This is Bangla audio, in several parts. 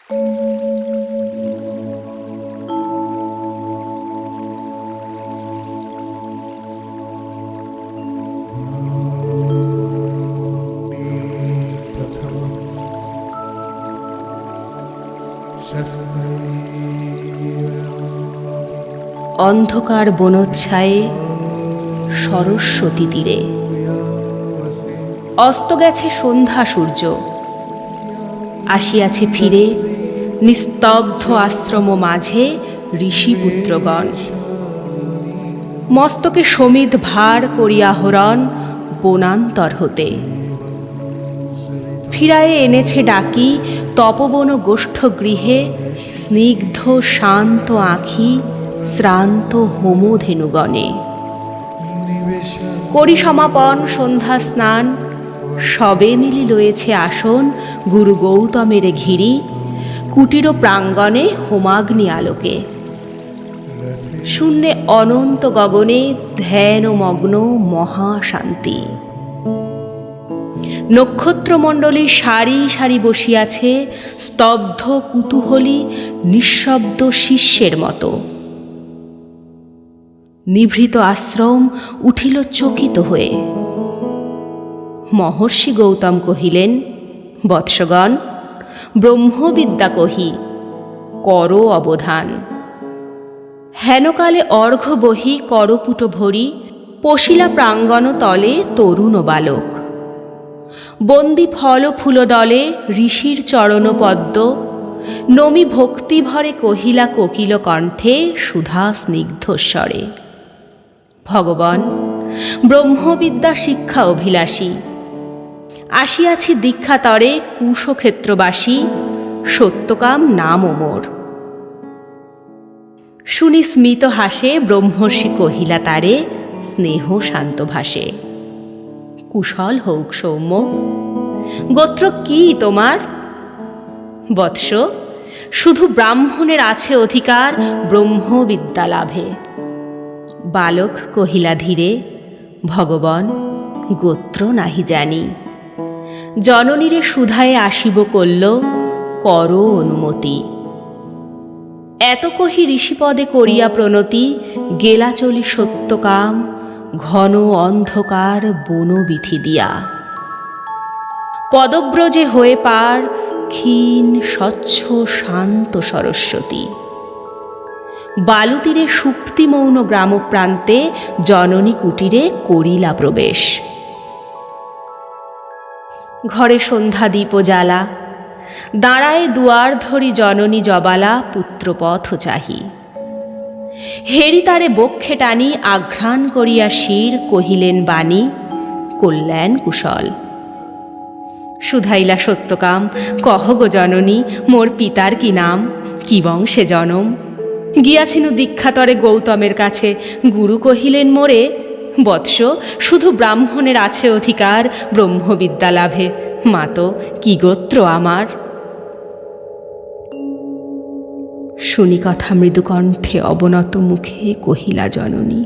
অন্ধকার বনচ্ছায়ে সরস্বতী তীরে অস্ত গেছে সন্ধ্যা সূর্য, আসিয়াছে ফিরে নিস্তব্ধ আশ্রম মাঝে ঋষিপুত্রগণ। মস্তকে সমিধ ভার করিয়া হরণ বনান্তর হতে, ফিরায়ে এনেছে ডাকি তপবন গোষ্ঠ গৃহে স্নিগ্ধ শান্ত আঁখি শ্রান্ত হোমধেনুগণে। করি সমাপন সন্ধ্যা স্নান, সবে মিলি লয়েছে আসন গুরু গৌতমের ঘিরি কুটির প্রাঙ্গণে হোমাগ্নি আলোকে। শূন্যে অনন্ত গগনে ধ্যানমগ্ন মহাশান্তি। নক্ষত্রমণ্ডলী সারি সারি বসিয়াছে স্তব্ধ কুতূহলী নিঃশব্দ শিষ্যের মতো। নিভৃত আশ্রম উঠিল চকিত হয়ে। মহর্ষি গৌতম কহিলেন, বৎসগণ, ব্রহ্মবিদ্যা কহি, কর অবধান। হেনকালে অর্ঘ্য বহি করপুট ভরি পশিলা প্রাঙ্গণ তলে তরুণ বালক। বন্দি ফল ফুল দলে ঋষির চরণ পদ্ম নমি ভক্তি ভরে কহিলা কোকিল কণ্ঠে সুধা স্নিগ্ধ স্বরে, ভগবান, ব্রহ্মবিদ্যা শিক্ষা অভিলাষী, আসিয়াছি দীক্ষাতরে কুশক্ষেত্রবাসী, সত্যকাম নাম মোর। শুনি স্মিত হাসে ব্রহ্মর্ষি কহিলা তারে স্নেহ শান্ত ভাষে, কুশল হউক সৌম্য। গোত্র কি তোমার? বৎস, শুধু ব্রাহ্মণের আছে অধিকার ব্রহ্মবিদ্যা লাভে। বালক কহিলা ধীরে, ভগবান, গোত্র নাহি জানি, জননীরে সুধায়ে আসিব কল্য, কর অনুমতি। এত কহি ঋষিপদে করিয়া প্রণতি গেলা চলি সত্যকাম ঘন অন্ধকার বনবিথি দিয়া। পদব্রজে হয়ে পার ক্ষীণ স্বচ্ছ শান্ত সরস্বতী। বালুতীরে সুপ্তিমৌন গ্রামপ্রান্তে জননী কুটিরে করিলা প্রবেশ। ঘরে সন্ধ্যা দীপ জ্বালা, দাঁড়ায় দুয়ার ধরি জননী জবালা পুত্রপথ চাহি। হেরি তারে বক্ষে টানি আঘ্রাণ করিয়া শির কহিলেন বাণী, কল্যাণ কুশল। শুধাইলা সত্যকাম, কহ গো জননী, মোর পিতার কি নাম, কি বংশে জনম? গিয়াছিনু দীক্ষাতরে গৌতমের কাছে, গুরু কহিলেন মোরে, বৎস, শুধু ব্রাহ্মণের আছে অধিকার ব্রহ্মবিদ্যা লাভে। মাতো, কি গোত্র আমার? শুনি কথা মৃদুকণ্ঠে অবনত মুখে কহিলা জননী,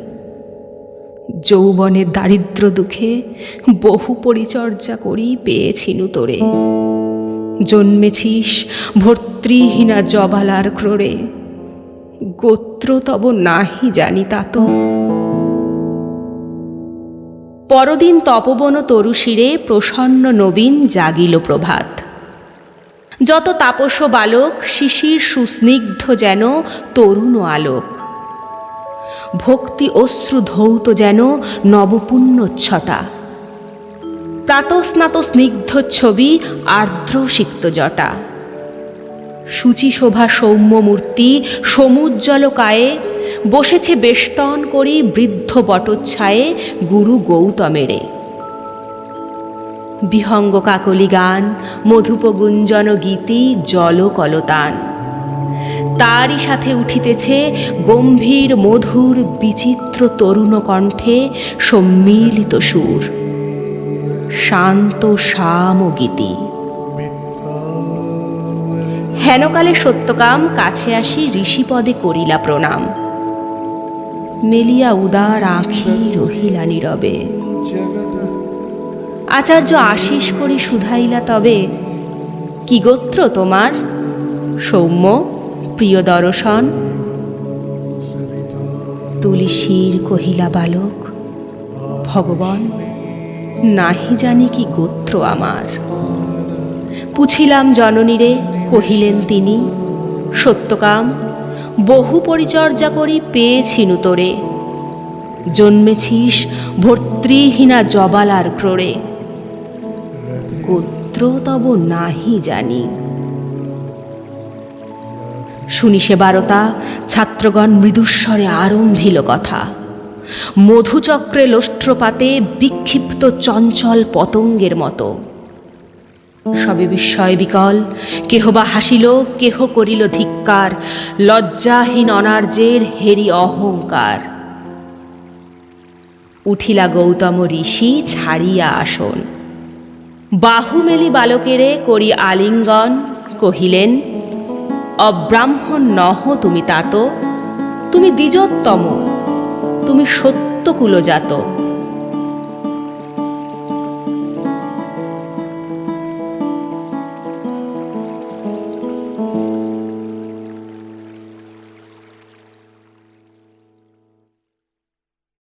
যৌবনের দারিদ্র দুঃখে বহু পরিচর্যা করি পেয়েছিনু তোরে। জন্মেছিস ভর্তৃহীনা জবালার ক্রোড়ে, গোত্র তব নাহি জানি তাত। পরদিন তপবন তরুশিরে প্রসন্ন নবীন জাগিল প্রভাত। যত তাপস বালক শিশির সুস্নিগ্ধ যেন তরুণ আলোক। ভক্তি অশ্রু ধৌত যেন নবপুণ্যচ্ছটা। প্রাতস্নাত স্নিগ্ধ ছবি আর্দ্র সিক্ত জটা। শুচি শোভা সৌম্য মূর্তি সমুজ্জ্বল কায়ে বসেছে বেষ্টন করি বৃদ্ধ বটচ্ছায়ে গুরু গৌতমেরে। বিহঙ্গ কাকলি গান মধুপ গুঞ্জন গীতি জল কলতান। তারই সাথে উঠিতেছে গম্ভীর মধুর বিচিত্র তরুণ কণ্ঠে সম্মিলিত সুর, শান্ত শাম গীতি। হেনকালে সত্যকাম কাছে আসি ঋষিপদে করিলা প্রণাম। মেলিয়া উদার আঁখি রহিলা নীরবে। আচার্য আশিস করি শুধাইলা তবে, কি গোত্র তোমার? সৌম্য, প্রিয় দর্শন। তুলসীর কহিলা বালক, ভগবান, নাহি জানি কি গোত্র আমার। পুছিলাম জননীরে, কহিলেন তিনি, সত্যকাম, বহু পরিচর্যা করি পেয়েছিনু তোরে। জন্মেছিস ভর্তৃহীনা জবালার ক্রোড়ে, গোত্র তব নাহি জানি। শুনি সে বারতা, ছাত্রগণ মৃদুস্বরে আরম্ভিল কথা। মধুচক্রে লোষ্ট্রপাতে বিক্ষিপ্ত চঞ্চল পতঙ্গের মতো। সবে বিস্ময় বিকল, কেহ বা হাসিল, কেহ করিল ধিক্কার, লজ্জাহীন অনার্যের হেরি অহংকার। উঠিলা গৌতম ঋষি ছাড়িয়া আসন, বাহু মেলি বালকেরে করি আলিঙ্গন, কহিলেন, অব্রাহ্মণ নহ তুমি তাত, তুমি দ্বিজোত্তম, তুমি সত্যকুলজাত।